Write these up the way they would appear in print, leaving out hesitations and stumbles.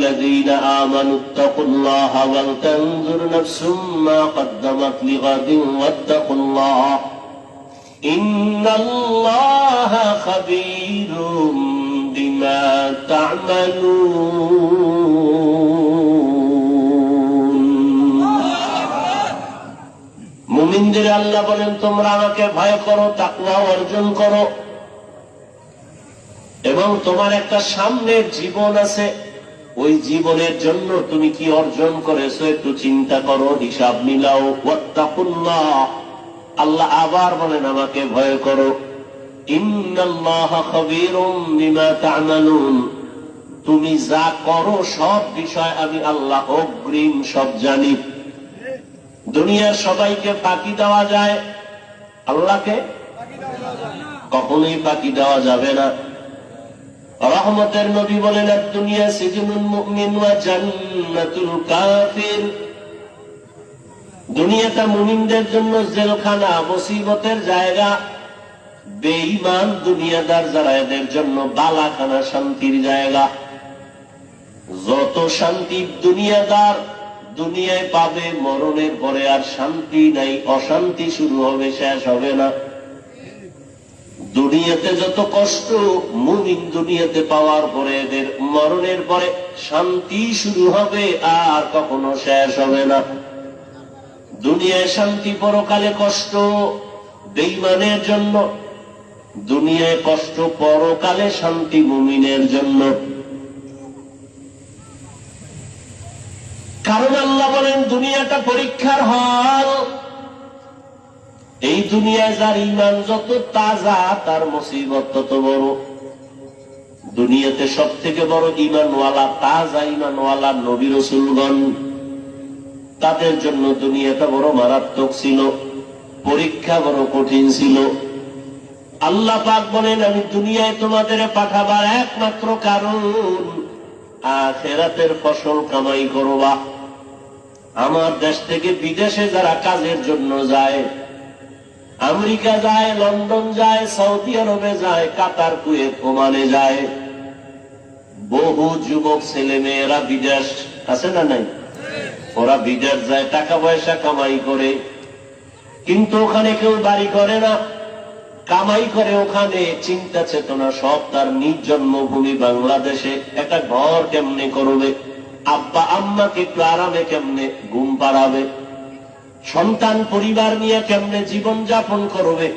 আইয়ুহাল্লাযীনা আমানুত্তাকুল্লাহা ওয়াল তানজুর নাফসুম মা কদ্দামাত লিগাদিন ওয়াত্তাকুল্লাহ ইন্নাল্লাহা খাবীরুম বিমা তা'মালুন। মুমিনদের আল্লাহ বলেন, তোমরা আমাকে ভয় করো, তাকওয়া অর্জন করো, এবং তোমার একটা সামনের জীবন আছে, ওই জীবনের জন্য তুমি কি অর্জন করেছো একটু চিন্তা করো, হিসাব মিলাও। ওয়াত্তাকুল্লাহ, আল্লাহ আবার বলেন আমাকে ভয় করো। ইন্নাল্লাহা খাবীরুম বিমা তা'মালুন, তুমি যা করো সব বিষয় আমি আল্লাহ অগ্রিম সব জানি। দুনিয়ার সবাইকে ফাঁকি দেওয়া যায়, আল্লাহকে কখনোই ফাঁকি দেওয়া যাবে না। রহমতের নবী বলেন, দুনিয়া সিজনুল মুমিন ওয়া জান্নাতুল কাফির, দুনিয়াটা মুমিনদের জন্য জেলখানা, মুসিবতের জায়গা। বেঈমান দুনিয়াদার যারা, এদের জন্য বালাখানা, শান্তির জায়গা। যত শান্তি দুনিয়াদার দুনিয়ায় পাবে, মরণের পরে আর শান্তি নাই, অশান্তি শুরু হবে, শেষ হবে না। দুনিয়াতে যত কষ্ট মুমিন দুনিয়াতে পাওয়ার পরে, এদের মরণের পরে শান্তি শুরু হবে, আর কখনো শেষ হবে না। দুনিয়ায় শান্তি, পরকালে কষ্ট বেঈমানের জন্য। দুনিয়ায় কষ্ট, পরকালে শান্তি মুমিনের জন্য। কারণ আল্লাহ বলেন দুনিয়াটা পরীক্ষার হল। এই দুনিয়ায় যার ঈমান যত তাজা, তার মুসিবত তত বড়। দুনিয়াতে সব থেকে বড় ঈমানওয়ালা, তাজা ঈমানওয়ালা নবী রাসূলগণ, তাদের জন্য দুনিয়াটা বড় মারাত্মক ছিল, পরীক্ষা বড় কঠিন ছিল। আল্লাহ পাক বলেন, আমি দুনিয়ায় তোমাদের পাঠাবার একমাত্র কারণ আখিরাতের ফসল কামাই করবা। আমার দেশ থেকে বিদেশে যারা কাজের জন্য যায়, আমেরিকা যায়, লন্ডন যায়, সৌদি আরবে যায়, কাতার, কুয়েত, ওমানে যায়, বহু যুবক ছেলে মেয়েরা বিদেশ আছে না নাই? ওরা বিদেশ যায়, টাকা পয়সা কামাই করে, কিন্তু ওখানে কেউ বাড়ি করে না, কামাই করে ওখানে, চিন্তা চেতনা সব তার নিজ জন্মভূমি বাংলাদেশে একটা ঘর কেমনে করবে, আব্বা আম্মাকে একটু আরামে কেমনে ঘুম পাড়াবে, সন্তান পরিবার নিয়ে কেমনে জীবন যাপন করবে,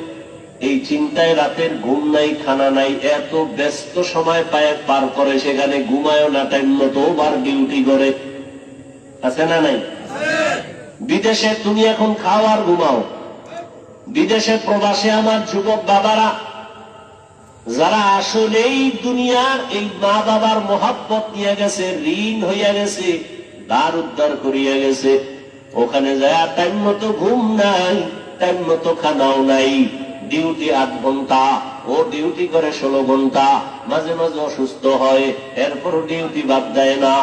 এই চিন্তায় রাতের ঘুম নাই, খানা নাই, এত ব্যস্ত সময় পায় পার করে, সেখানে ঘুমায়ও না টাইম মতো, ওভার ডিউটি করে, আছে না নাই? বিদেশে তুমি এখন খাও আর ঘুমাও। বিদেশে প্রবাসে আমার যুবক বাবারা, যারা আসলেই দুনিয়ার এই মা বাবার মহাব্বত নিয়ে গেছে, ঋণ হইয়া গেছে, ধার উদ্ধার করিয়া গেছে, ওখানে যায় টাইম মতো ঘুম নাই, টাইম মতো খানাও নাই, ডিউটি 8 ঘন্টা, ও ডিউটি করে 16 ঘন্টা, মাঝে মাঝে অসুস্থ হয়, এরপরও ডিউটি বাদ দেয় না।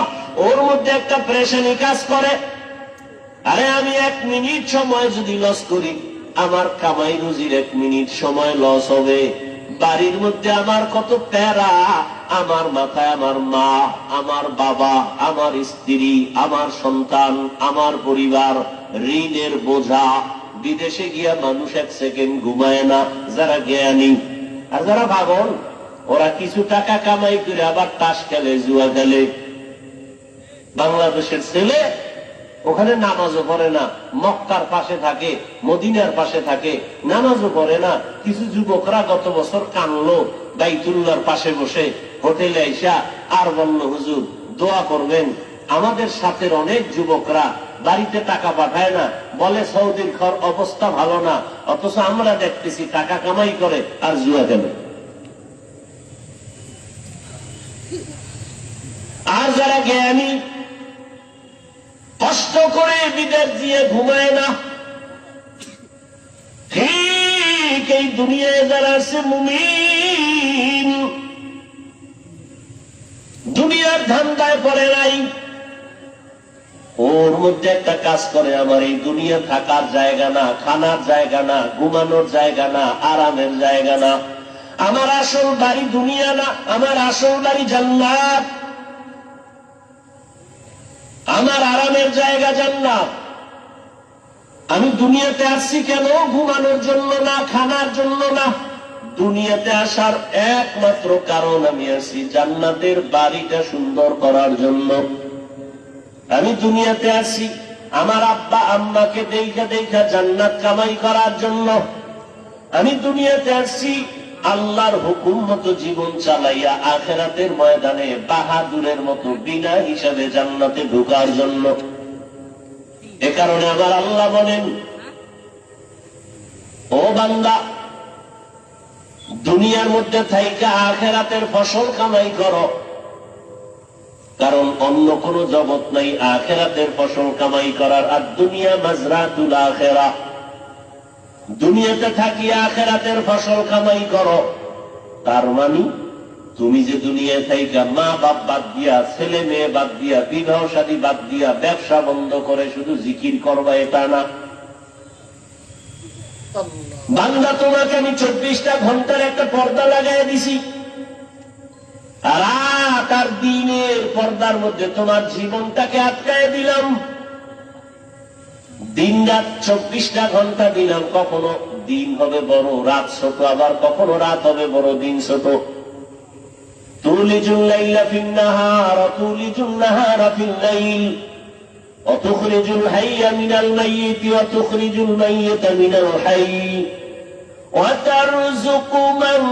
ওর মধ্যে একটা প্রেশানি কাজ করে, আরে আমি 1 মিনিট সময় যদি লস করি, আমার কামাই রুজির 1 মিনিট সময় লস হবে। বাড়ির মধ্যে আমার কত প্যারা, আমার মাথায় আমার মা, আমার বাবা, আমার স্ত্রী, আমার সন্তান, আমার পরিবার, ঋণের বোঝা। বিদেশে গিয়া মানুষ 1 সেকেন্ড ঘুমায় না, যারা জ্ঞানী। আর যারা পাগল, ওরা কিছু টাকা কামাই করে আবার তাস খেলে, জুয়া খেলে। বাংলাদেশের ছেলে ওখানে নামাজও পড়ে না, মক্কার পাশে থাকে, মদিনার পাশে থাকে, নামাজও পড়ে না। কিছু যুবকরা গত বছর কানলো বাইতুল্লাহর পাশে বসে, হোটেলে আইসা আর বলল, হুজুর দোয়া করবেন। আমাদের সাথে অনেক যুবকরা বাড়িতে টাকা পাঠায় না, বলে সৌদির অবস্থা ভালো না, অথচ আমরা দেখতেছি টাকা কামাই করে আর জুয়া খেলে। আর যারা জ্ঞানী, কষ্ট করে বিদেশ দিয়ে ঘুমায় না, ঠিক এই দুনিয়ায় যারা আছে মুমিন, দুনিয়ার ধান্দায় পড়ে নাই, ওর মধ্যে একটা কাজ করে, আমার এই দুনিয়া থাকার জায়গা না, খানার জায়গা না, ঘুমানোর জায়গা না, আরামের জায়গা না, আমার আসল বাড়ি দুনিয়া না, আমার আসল বাড়ি জান্নাত। আমার আরামের জায়গা জান্নাত। আমি দুনিয়াতে আসছি কেন? ঘুমানোর জন্য না, খানার জন্য না। দুনিয়াতে আসার একমাত্র কারণ আমি আসি জান্নাতের বাড়িটা সুন্দর করার জন্য। আমি দুনিয়াতে আসি আমার আব্বা আম্মাকে দেখা দেখা জান্নাত কামাই করার জন্য। আমি দুনিয়াতে আসছি আল্লাহর হুকুম মতো জীবন চালাইয়া আখিরাতের ময়দানে বাহাদুরের মতো বিনা হিসাবে জান্নাতে ঢোকার জন্য। এ কারণে আমার আল্লাহ বলেন, ও বান্দা, দুনিয়ার মধ্যে থাইকা আখিরাতের ফসল কামাই করো, কারণ অন্য কোন জগৎ নাই আখিরাতের ফসল কামাই করার। আর দুনিয়া মাজরাতুল আখিরাহ, দুনিয়াতে থাকি আখিরাতের ফসল কামাই করো। তার মানে তুমি যে দুনিয়ায় থাইকা মা বাপ বাদ দিয়া, ছেলে মেয়ে বাদ দিয়া, বিবাহ শাদী বাদ দিয়া, ব্যবসা বন্ধ করে শুধু জিকির করবা এটা না। বান্দা, তোমাকে আমি 24টা ঘন্টার একটা পর্দা লাগাই দিছি, রাত আর দিনের পর্দার মধ্যে তোমার জীবনটাকে আটকায় দিলাম। দিন রাত 24টা ঘন্টা দিলাম। কখনো দিন হবে বড়, রাত ছোট, আবার কখনো রাত হবে বড়, দিন ছোট। তুলিজুল লাইলা ফিন নাহার ওয়া তুলিজুন নাহারা ফিল লাইল ওয়া তুখরিজুল হাইয়া মিনাল মাইয়িতি ওয়া তুখরিজুল মাইয়িতা মিনাল হাইয়্যি ওয়া তারযুকু মান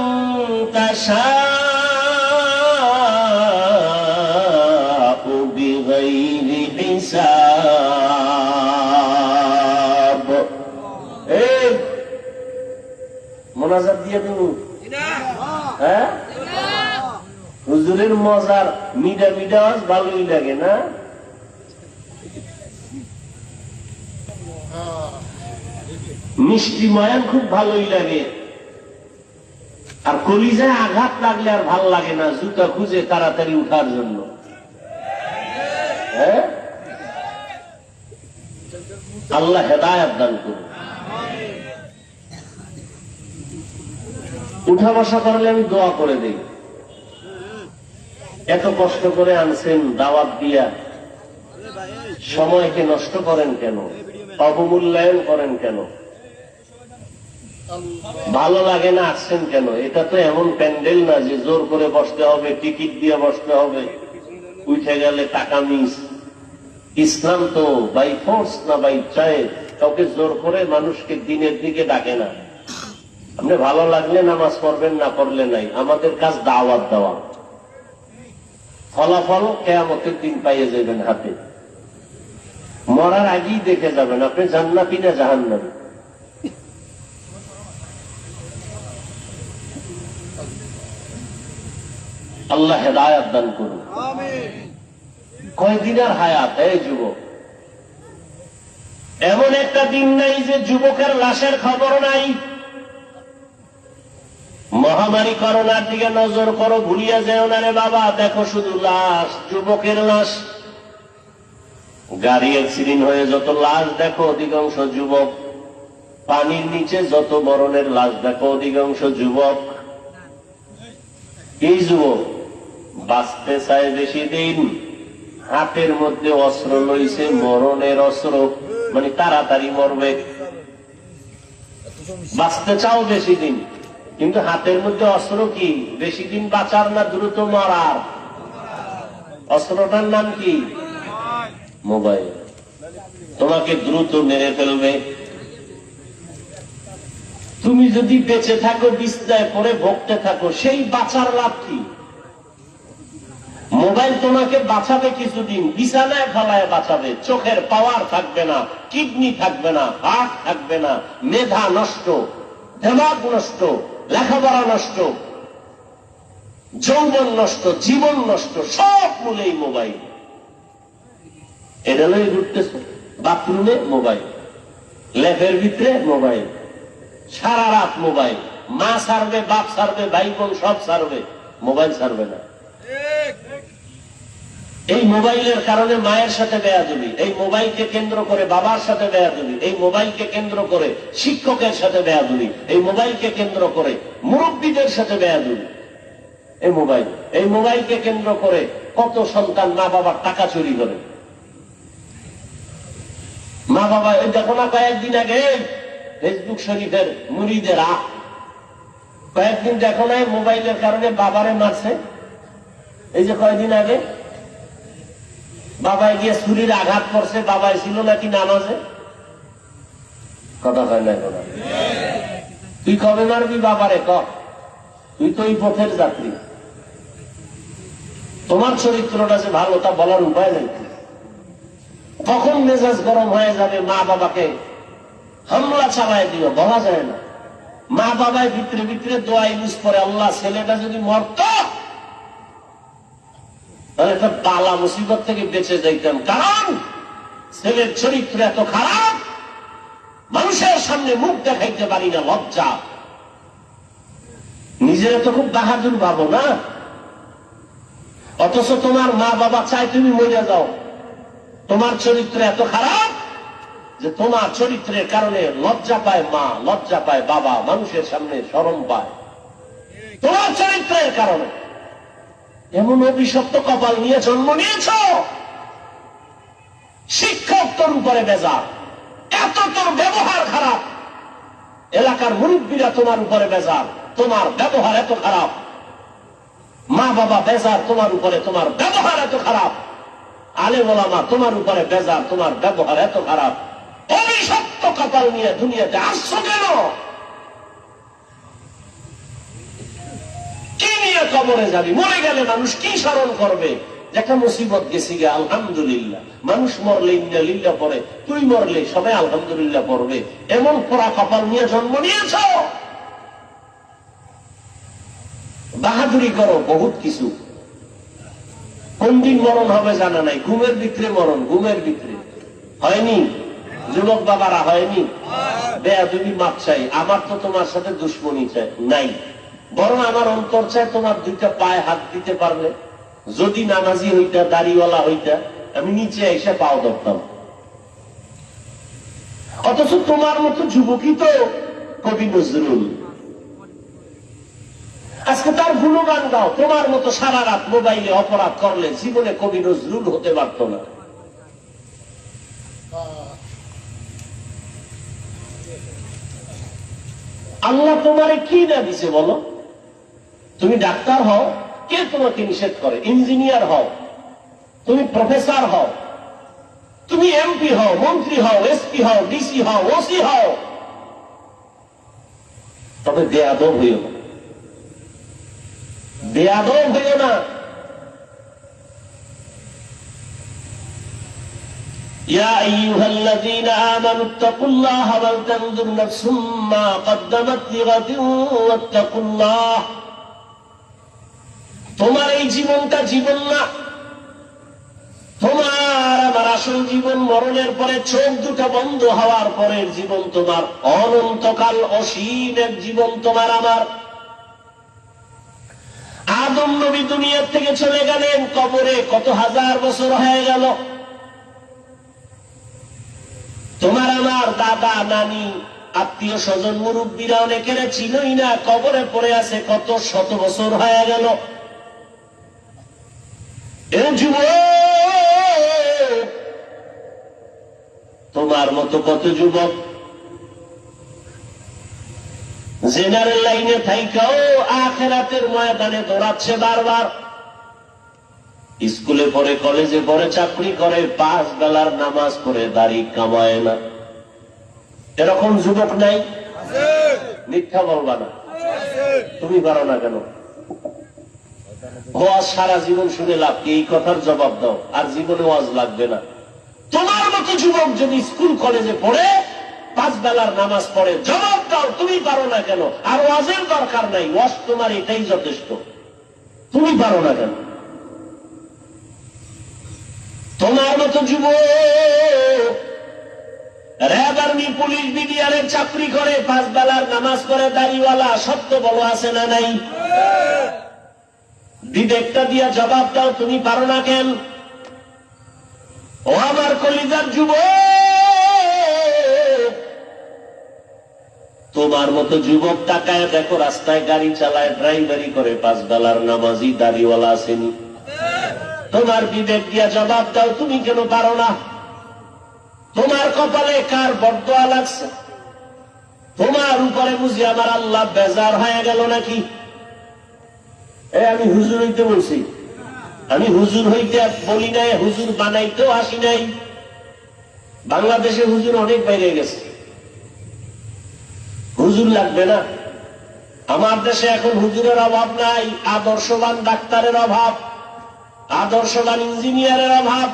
তাশাউ বিগাইরি হিসাব। এই মোনাজাত দিয়ে তুমি হ্যাঁ, হুজুরের মজার মিডা মিডা ভালোই লাগে না? মিষ্টি ময়ান খুব ভালোই লাগে। আর কলিজায় আঘাত লাগলে আর ভাল লাগে না, জুতা খুঁজে তাড়াতাড়ি উঠার জন্য। হ্যাঁ, আল্লাহ হেদায়েত দান করুন। উঠা বসা করলে আমি দোয়া করে দেই। এত কষ্ট করে আনছেন দাওয়াত দিয়া, সময়কে নষ্ট করেন কেন? অবমূল্যায়ন করেন কেন? ভালো লাগে না, আসছেন কেন? এটা তো এমন প্যান্ডেল না যে জোর করে বসতে হবে, টিকিট দিয়ে বসতে হবে, উঠে গেলে টাকা মিস। ইসলাম তো বাই ফোর্স না বাই চয়েস, কাউকে জোর করে মানুষকে দিনের দিকে ডাকে না। আপনি ভালো লাগলে নামাজ পড়বেন, না পড়লে নাই। আমাদের কাজ দাওয়াত দেওয়া। ফলাফল কিয়ামতের দিন পাইয়ে যাবেন হাতে। মরার আগেই দেখে যাবেন আপনি জান্নাতি না জাহান্নামী। আল্লাহ হেদায়েত দান করুন। কয়দিনের হায়াত এই যুবক? এমন একটা দিন নাই যে যুবকের লাশের খবর নাই। মহামারী করোনার দিকে নজর করো, ভুলিয়া যেও না রে বাবা। দেখো শুধু লাশ, যুবকের লাশ। গাড়ি অ্যাক্সিডেন্ট হয়ে যত লাশ দেখো, অধিকাংশ যুবক। পানির নিচে যত মরণের লাশ দেখো, অধিকাংশ যুবক। এই যুবক বাঁচতে চায় বেশি দিন, হাতের মধ্যে অস্ত্র লইছে, মরণের অস্ত্র, মানে তাড়াতাড়ি মরবে। বাঁচতে চাও বেশি দিন, কিন্তু হাতের মধ্যে অস্ত্র কি? বেশি দিন বাঁচার না দ্রুত মরার? অস্ত্রটার নাম কি? মোবাইল। তোমাকে দ্রুত মেরে ফেলবে। তুমি যদি বেঁচে থাকো, বিছনায় পড়ে ভোগতে থাকো, সেই বাঁচার লাভ কি? মোবাইল তোমাকে বাঁচাবে কিছুদিন, বিছানায় ফেলায় বাঁচাবে। চোখের পাওয়ার থাকবে না, কিডনি থাকবে না, হার্ট থাকবে না, মেধা নষ্ট, দিমাগ নষ্ট, লেখাপড়া নষ্ট, যৌবন নষ্ট, জীবন নষ্ট, সব মূলেই মোবাইল। এটা লই ঘুরতেছ, বাথরুমে মোবাইল, ল্যাপের ভিতরে মোবাইল, সারা রাত মোবাইল। মা ছাড়বে, বাপ ছাড়বে, ভাই বোন সব ছাড়বে, মোবাইল ছাড়বে না। এই মোবাইলের কারণে মায়ের সাথে বেয়াদবি, এই মোবাইলকে কেন্দ্র করে বাবার সাথে বেয়াদবি, এই মোবাইলকে কেন্দ্র করে শিক্ষকের সাথে বেয়াদবি, এই মোবাইলকে কেন্দ্র করে মুরব্বীদের সাথে বেয়াদবি। এই মোবাইলকে কেন্দ্র করে কত সন্তান মা বাবার টাকা চুরি করে। মা বাবা ওই দেখো না, কয়েকদিন আগে ফেসবুক শরীফের মুরিদেরা কয়েকদিন দেখো না মোবাইলের কারণে বাবারে মারছে। এই যে কয়েকদিন আগে বাবায় গিয়ে ছুরির আঘাত করছে, বাবায় ছিল নাকি নামাজে। কথা হয় না কথা। তুই কবে মারবি বাবারে? তুই তো এই পথের যাত্রী, তোমার চরিত্রটা যে ভালো তা বলার উপায় নেই। কখন মেজাজ গরম হয়ে যাবে মা বাবাকে হামলা চালায় দিও, বলা যায় না। মা বাবায় ভিতরে ভিতরে দোয়া ইউজ করে, আল্লাহ ছেলেটা যদি মরত তাহলে একটা বালা মুসিবত থেকে বেঁচে যাইতাম। কারণ ছেলের চরিত্র এত খারাপ, মানুষের সামনে মুখ দেখাইতে পারি না, লজ্জা। নিজেরা তো খুব বাহাদুর ভাবো না, অথচ তোমার মা বাবা চায় তুমি মরে যাও। তোমার চরিত্র এত খারাপ যে তোমার চরিত্রের কারণে লজ্জা পায় মা, লজ্জা পায় বাবা, মানুষের সামনে শরম পায় তোমার চরিত্রের কারণে। এমন অভিশপ্ত কপাল নিয়ে জন্ম নিয়েছ। শিক্ষক তোর উপরে বেজার, এত তোর ব্যবহার খারাপ। এলাকার মুরব্বীরা তোমার উপরে বেজার, তোমার ব্যবহার এত খারাপ। মা বাবা বেজার তোমার উপরে, তোমার ব্যবহার এত খারাপ। আলেম ওলামা তোমার উপরে বেজার, তোমার ব্যবহার এত খারাপ। অভিশপ্ত কপাল নিয়ে দুনিয়াতে আসছো কেন? কি নিয়ে কবরে যাবি? মরে গেলে মানুষ কি স্মরণ করবে? একটা মুসিবত গেছি গে, আলহামদুলিল্লাহ। মানুষ মরলে ইন্না লিল্লাহ পড়ে, তুই মরলে সবাই আলহামদুলিল্লাহ পড়বে। এমন পোড়া কপাল নিয়ে জন্ম নিয়েছ। বাহাদুরি করো বহুত কিছু, কোন দিন মরণ হবে জানা নাই। ঘুমের ভিতরে মরণ, ঘুমের ভিতরে হয়নি। যুবক বাবারা হয়নি। বেয়াদবি মাপ চাই। আমার তো তোমার সাথে দুশ্মনী চাই নাই, বরং আমার অন্তর চায় তোমার দুইটা পায়ে হাত দিতে পারলে। যদি নামাজি হইতা, দাড়িওয়ালা হইতা, আমি নিচে এসে পাও ধরতাম। অথচ তোমার মতো যুবকই তো কবি নজরুল। আজকে তার গুণগান গাও। তোমার মতো সারা রাত মোবাইলে অপরাধ করলে জীবনে কবি নজরুল হতে পারত না। আল্লাহ তোমারে কি না দিছে বলো? তুমি ডাক্তার হও, কে তোমাকে নিষেধ করে? ইঞ্জিনিয়ার হও, তুমি প্রফেসর হও, তুমি এমপি হও, মন্ত্রী হও, এসপি হও, ডিসি হও, ওসি হও, তবে বেয়াদব হইও না, বেয়াদব হইও না। ইয়া আইয়ুহাল্লাযীনা আমানুত্তাকুল্লাহা ওয়াল তানজুর নাফসুম মা কদ্দামাত লিগাদিন ওয়াত্তাকুল্লাহ। তোমার এই জীবনটা জীবন না, তোমার আমার আসল জীবন মরণের পরে, চোখ দুটা বন্ধ হওয়ার পরের জীবন তোমার। অনন্তকাল অসীম এক জীবন তোমার আমার। আদম নবী দুনিয়ার থেকে চলে গেলেন, কবরে কত হাজার বছর হয়ে গেল। তোমার আমার দাদা নানি আত্মীয় স্বজন মুরব্বীরা অনেকের চিনই না, কবরে পড়ে আছে কত শত বছর হয়ে গেল। তোমার মতো কত যুবক জেনারেল লাইনে থাইকাও আখিরাতের ময়দানে দৌড়াচ্ছে বারবার। স্কুলে পড়ে, কলেজে পড়ে, চাকরি করে, 5 বেলার নামাজ পড়ে, দাড়ি কামায় না। এরকম যুবক নাই? মিথ্যা বলবা না। তুমি পারো না কেন? ওয়াজ সারা জীবন শুনে লাভ কি? এই কথার জবাব দাও, আর জীবনে ওয়াজ লাগবে না। তোমার মতো যুবক যদি স্কুল কলেজে পড়ে, 5 বেলার নামাজ পড়ে, জবাব দাও তুমি পারো না কেন? আর ওয়াজের দরকার নাই, ওয়াজ তোমার এটাই যথেষ্ট। তুমি পারো না কেন? তোমার মতো যুবক র্যাব, আর্মি, পুলিশ, বিডিআরের চাকরি করে, 5 বেলার নামাজ পড়ে, দাড়িওয়ালা, সত্য বলো আছে না নাই? বিবেকটা দিয়া জবাব দাও তুমি পারো না কেন? ও আমার কলিজার যুবক, তোমার মতো যুবক তাকায় দেখো, রাস্তায় গাড়ি চালায়, ড্রাইভারি করে, 5 বেলার নামাজি, দাড়িওয়ালা আসেনি। তোমার বিবেক দিয়া জবাব দাও তুমি কেন পারো না? তোমার কপালে কার বরদোয়া লাগছে? তোমার উপরে বুঝি আমার আল্লাহ বেজার হয়ে গেল নাকি? আমি হুজুর হইতে বলছি, আমি হুজুর হইতে বলি নাই, হুজুর বানাইতেও আসি নাই। বাংলাদেশে হুজুর অনেক বাইরে গেছে, হুজুর লাগবে না। আমার দেশে এখন হুজুরের অভাব নাই, আদর্শবান ডাক্তারের অভাব, আদর্শবান ইঞ্জিনিয়ারের অভাব,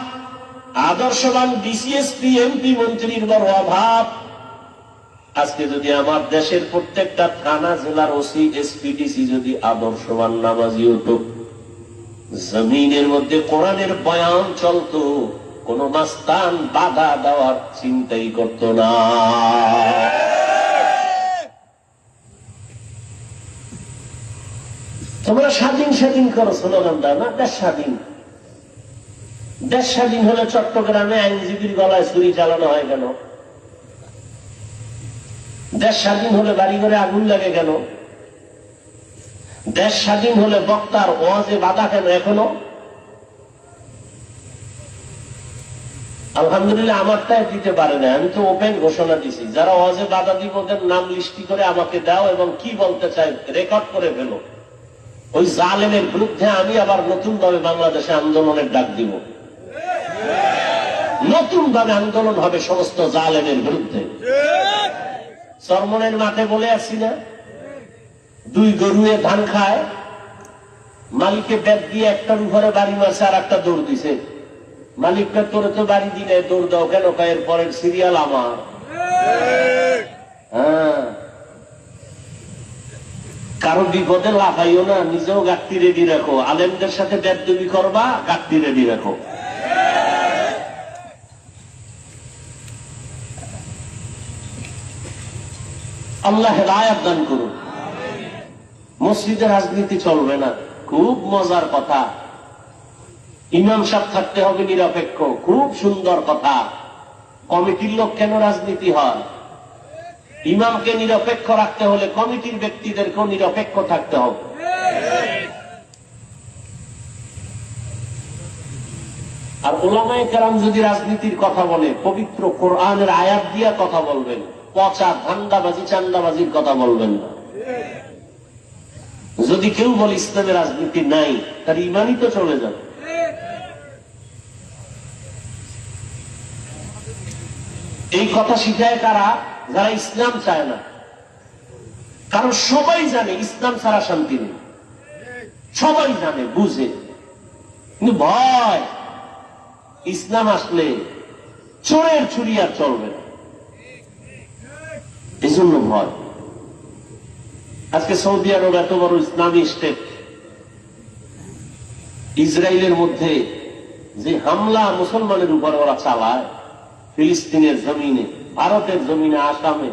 আদর্শবান ডিসিএসপি এমপি মন্ত্রীর বড় অভাব। আজকে যদি আমার দেশের প্রত্যেকটা থানা জেলার ওসি এসপিডিসি যদি আদর্শবান নামাজি হতো, জমিনের মধ্যে কোরআনের বয়ান চলতো, কোন মাস্তান বাধা দেওয়ার চিন্তাই করত না। তোমরা স্বাধীন স্বাধীন করো স্লোগান দাও না, দেশ স্বাধীন। দেশ স্বাধীন হলে চট্টগ্রামে আইনজীবীর গলায় ছুরি চালানো হয় কেন? দেশ স্বাধীন হলে বাড়ি ঘরে আগুন লাগে কেন? দেশ স্বাধীন হলে বক্তার ওয়াজে বাধা কেন এখনো? আলহামদুলিল্লাহ আমারটাই দিতে পারে না, আমি তো ওপেন ঘোষণা দিছি, যারা ওয়াজে বাধা দিব ওদের নাম লিস্টি করে আমাকে দাও এবং কি বলতে চাই রেকর্ড করে ফেলো। ওই জালেমের বিরুদ্ধে আমি আবার নতুন ভাবে বাংলাদেশে আন্দোলনের ডাক দিব। নতুন ভাবে আন্দোলন হবে সমস্ত জালেমের বিরুদ্ধে। চরমনের মাঠে বলে আসছি না, দুই গরুয়ে ধান খায়, মালিককে ব্যাগ দিয়ে একটার উপরে বাড়ি মারছে আর একটা দৌড় দিছে। মালিককে তোরে তো বাড়ি দিলে দৌড় দাও কেন? এর পরের সিরিয়াল আমার। হ্যাঁ, কারো বিপদে লাফাইও না, নিজেও গাঁটটি রেডি রাখো। আলেমদের সাথে বেদবি করবা, গাঁটটি রেডি রাখো। আল্লাহ হেদায়েত দান করুন। মসজিদে রাজনীতি চলবে না, খুব মজার কথা। ইমাম সাহেব থাকতে হবে নিরপেক্ষ, খুব সুন্দর কথা। কমিটির লোক কেন রাজনীতি হয়? ইমামকে নিরপেক্ষ রাখতে হলে কমিটির ব্যক্তিদেরকেও নিরপেক্ষ থাকতে হবে। আর উলামায়ে কেরাম যদি রাজনীতির কথা বলে, পবিত্র কোরআনের আয়াত দিয়া কথা বলবেন, পচা ধান্দাবাজি চান্দাবাজির কথা বলবেন না। যদি কেউ বলে ইসলামের রাজনীতি নাই, তার ইমানই তো চলে যাবে। এই কথা শিখায় কারা? যারা ইসলাম চায় না। কারণ সবাই জানে ইসলাম ছাড়া শান্তি নেই, সবাই জানে, বুঝে, কিন্তু ভয় ইসলাম আসলে চোরের ছুরি আর চলবে না, এই জন্য ভয়। আজকে সৌদি আরব এত বড় ইসলামী স্টেট, ইসরায়েলের মধ্যে যে হামলা মুসলমানের উপরে ওরা চালায়, ফিলিস্তিনের জমিনে, ভারতের জমিনে, আসামে,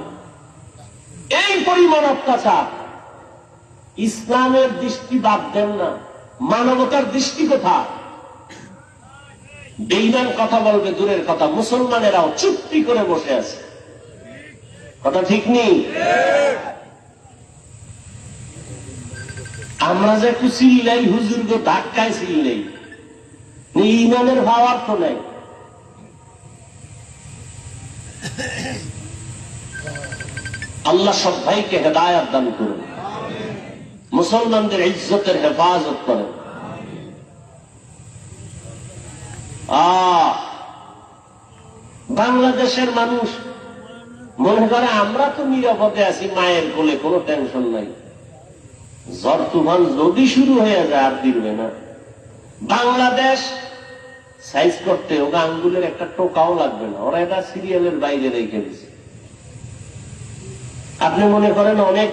এই পরিমাণ অত্যাচার, ইসলামের দৃষ্টি বাদ দেন না, মানবতার দৃষ্টি কোথায়? বেঈমান কথা বলবে দূরের কথা, মুসলমানেরাও চুপটি করে বসে আছে। কথা ঠিক নেই? আমরা যে একটু চিল্লাই, হুজুর গো ধাক্কায় চিল্লাই, ইমানের ভাবার তো নাই। আল্লাহ সব ভাইকে হেদায়েত দান করুন, মুসলমানদের ইজ্জতের হেফাজত করেন। বাংলাদেশের মানুষ মনে করে আমরা তো নিরাপদে আছি, মায়ের কোলে, কোনো টেনশন নাই। ঝড় তুফান যদি শুরু হয়ে যায় আর দিবে না। বাংলাদেশ সাইজ করতে ওকে আঙ্গুলের একটা টোকাও লাগবে না, ওরা এটা সিরিয়ালের বাইরে রেখে দিচ্ছে। আপনি মনে করেন অনেক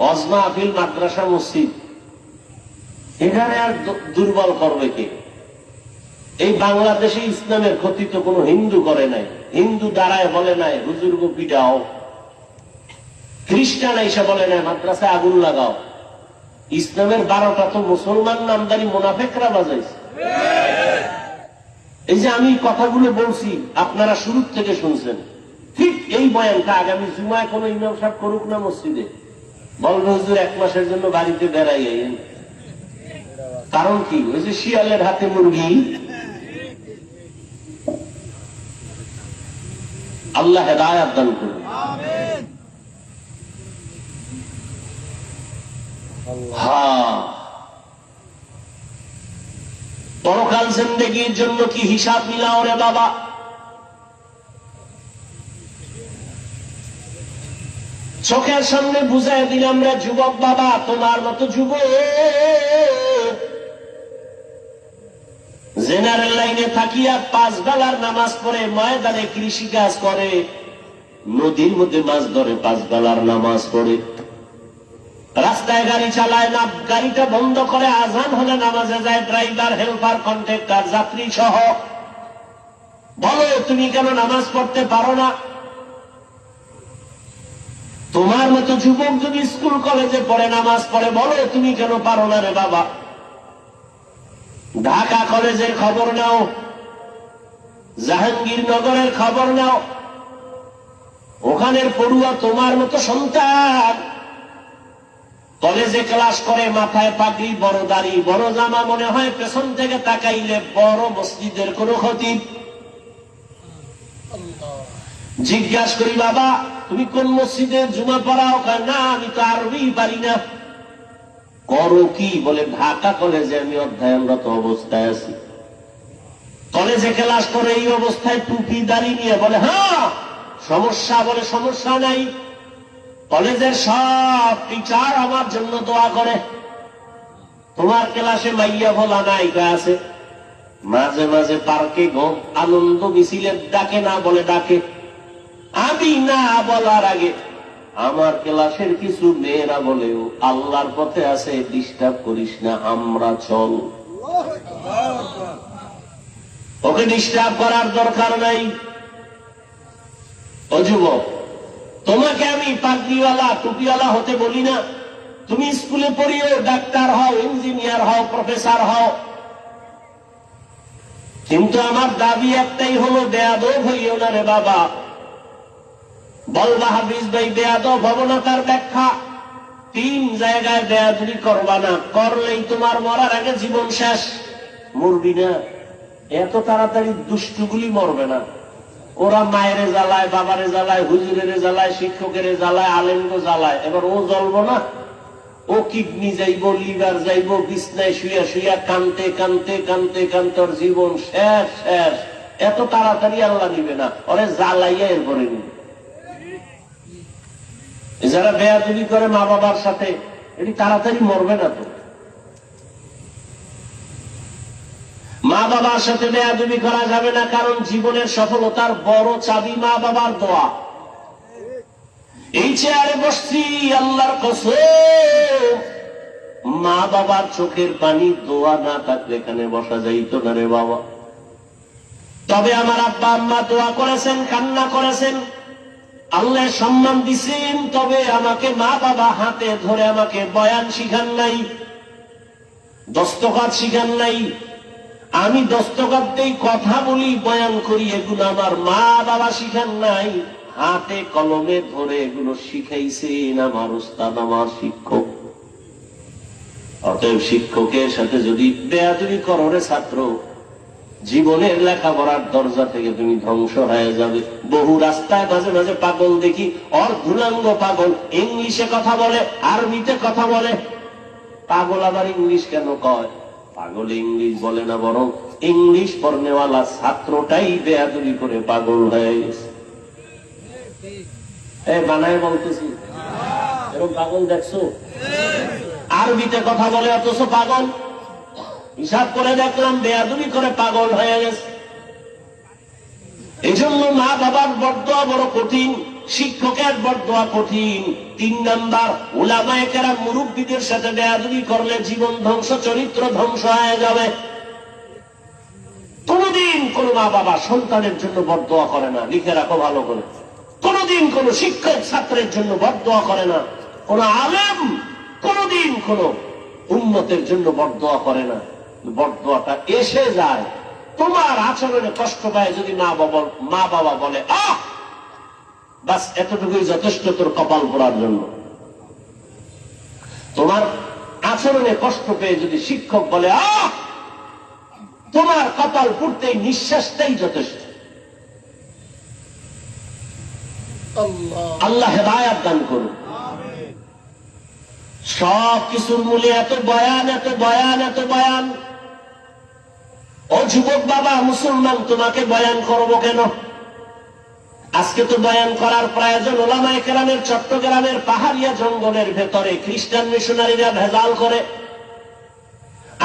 অজমা আফিল মাদ্রাসা মসজিদ, এখানে আর দুর্বল করবে কে? এই বাংলাদেশে ইসলামের ক্ষতি তো কোনো হিন্দু করে নাই, হিন্দু দাঁড়ায় বলে নাই হুজুর গো পিটাও, খ্রিস্টান এসে বলে নাই মাদ্রাসায় আগুন লাগাও। ইসলামের 12টা তো মুসলমান নামদারি মুনাফেকরা বাজাইছে। এই যে আমি কথাগুলো বলছি, আপনারা শুরু থেকে শুনছেন, ঠিক এই বয়ানটা আগামী জুমায় কোন ইমাম সাহেব করুক না মসজিদে, বলবে হুজুর 1 মাসের জন্য বাড়িতে বেড়াই। কারণ কি? ওই যে শিয়ালের হাতে মুরগি, আল্লাহ হেদায়েত দান করুন। হ্যাঁ, পরকাল জিন্দেগির জন্য কি হিসাব মিলাও রে বাবা। চোখের সামনে বুঝাই দিলাম রে যুবক বাবা, তোমার মতো যুবক জেনারেল লাইনে থাকিয়া 5 বেলার নামাজ পড়ে ময়দানে কৃষি কাজ করে, নদীর মধ্যে মাছ ধরে 5 বেলার নামাজ পড়ে, রাস্তায় গাড়ি চালায় না, গাড়িটা বন্ধ করে আজান হলে নামাজে যায়, ড্রাইভার, হেল্পার, কন্ট্রাক্টর, যাত্রী সহ। বলো তুমি কেন নামাজ পড়তে পারো না? তোমার মতো যুবক যদি স্কুল কলেজে পড়ে নামাজ পড়ে, বলো তুমি কেন পারো না রে বাবা? ঢাকা কলেজের খবর নাও, জাহাঙ্গীরনগরের খবর নাও, ওখানের পড়ুয়া তোমার মতো সন্তান কলেজে ক্লাস করে, মাথায় পাগড়ি, বড় দাড়ি, বড় জামা, মনে হয় পেছন থেকে তাকাইলে বড় মসজিদের কোন খতিব। জিজ্ঞাসা করি বাবা তুমি কোন মসজিদে জুমা পড়াও? না আমি তো আরবি পারি না। করো কি? বলে ঢাকা কলেজে আমি অধ্যয়নরত অবস্থায় আছি। কলেজে ক্লাস করে এই অবস্থায় টুপি দাড়ি নিয়ে বলে হ্যাঁ সমস্যা, বলে সমস্যা নাই, কলেজের সব টিচার আমার জন্য দোয়া করে। তোমার ক্লাসে মাইয়া বলা নায়িকা আছে, মাঝে মাঝে পার্কে আনন্দ মিছিলের ডাকে, না বলে ডাকে। আমি না বলার আগে আমার ক্লাসের কিছু মেয়েরা বলেও আল্লাহর পথে আছে, ডিস্টার্ব করিস না, আমরা চল। ওকে ডিস্টার্ব করার দরকার নাই। ও যুবক, তোমাকে আমি পাগড়িওয়ালা টুপিওয়ালা হতে বলি না, তুমি স্কুলে পড়িও, ডাক্তার হও, ইঞ্জিনিয়ার হও, প্রফেসর হও, কিন্তু আমার দাবি একটাই হলো বেয়াদব হইও না রে বাবা। বলবা হাফিজ ভাই বেয়াদব হব না, তার ব্যাখ্যা 3 জায়গায় বেয়াদবি করবা না, করলেই তোমার মরার আগে জীবন শেষ। মরবি না, এত তাড়াতাড়ি দুষ্টুগুলি মরবে না। ওরা মায়েরে জ্বালায়, বাবারে জ্বালায়, হুজুরের জ্বালায়, শিক্ষকের জ্বালায়, আলেমকে জ্বালায়, এবার ও জ্বলবো না? ও কিডনি যাইব, লিভার যাইব, বিছনায় শুয়া শুয়া কানতে কানতে কানতে কানতে ওর জীবন শেষ শেষ। এত তাড়াতাড়ি আল্লাহ নিবে না, ওরে জ্বালাইয়া এরপরে নিবে। যারা বেয়াদবি করে মা বাবার সাথে, এটি তাড়াতাড়ি মরবে না তো। মা বাবার সাথে বেয়াদবি করা যাবে না, কারণ জীবনের সফলতার বড় চাবি মা বাবার দোয়া। এই চেয়ারে বসছি আল্লাহর কসম, মা বাবার চোখের পানি দোয়া না থাকলে এখানে বসা যাইত না রে বাবা। তবে আমার আব্বা আম্মা দোয়া করেছেন, কান্না করেছেন, আল্লাহ সম্মান দিছেন, তবে আমাকে মা বাবা হাতে ধরে আমাকে বয়ান শিখান নাই, দস্তখত শিখান নাই। আমি দস্তখত দেই, কথা বলি, বয়ান করি, এগুলো আমার মা বাবা শিখান নাই, হাতে কলমে ধরে এগুলো শিখাইছেন আমার উস্তাদ, আমার শিক্ষক। অতএব শিক্ষকের সাথে যদি বেয়াদবি করো রে ছাত্র, জীবনের লেখাপড়ার দরজা থেকে তুমি ধ্বংস হয়ে যাবে। বহু রাস্তায় মাঝে মাঝে পাগল দেখি, অর্ধুলাঙ্গ পাগল, ইংলিশে কথা বলে, আরবিতে কথা বলে। পাগল আবার ইংলিশ কেন কয়? পাগল ইংলিশ বলে না, বরং ইংলিশ পড়নেওয়ালা ছাত্রটাই বেয়াদবি করে পাগল হয়ে গেছে। বানায় বলতেছি, এরকম পাগল দেখছো? আরবিতে কথা বলে অথচ পাগল। হিসাব করে দেখলাম বেয়াদবি করে পাগল হয়ে গেছে। এই জন্য মা বাবার বরদোয়া বড় কঠিন, শিক্ষকের বরদোয়া কঠিন। 3 নাম্বার, উলামায়ে কেরাম মুরব্বীদের সাথে বেয়াদবি করলে জীবন ধ্বংস, চরিত্র ধ্বংস হয়ে যাবে। কোনদিন কোন মা বাবা সন্তানের জন্য বরদোয়া করে না, লিখে রাখো ভালো করে। কোনদিন কোন শিক্ষক ছাত্রের জন্য বরদোয়া করে না, কোন আলেম কোনদিন কোন উম্মতের জন্য বরদোয়া করে না। বরদোয়াটা এসে যায় তোমার আচরণে কষ্ট পায় যদি মা বাবা বলে আহ, বাস এতটুকুই যথেষ্ট তোর কপাল পোড়ার জন্য। তোমার আচরণে কষ্ট পেয়ে যদি শিক্ষক বলে আহ, তোমার কপাল পুড়তেই নিঃশ্বাসটাই যথেষ্ট। আল্লাহ হেদায়েত দান করুন। সব কিছুর মূলে এত বয়ান, এত বয়ান, এত বয়ান। ও যুবক বাবা মুসলমান, তোমাকে বয়ান করবো কেন? আজকে তো বয়ান করার প্রয়োজন। ওলামায়ে কেরামের চট্টগ্রামের পাহাড়িয়া জঙ্গলের ভেতরে খ্রিস্টান মিশনারিরা ভেজাল করে।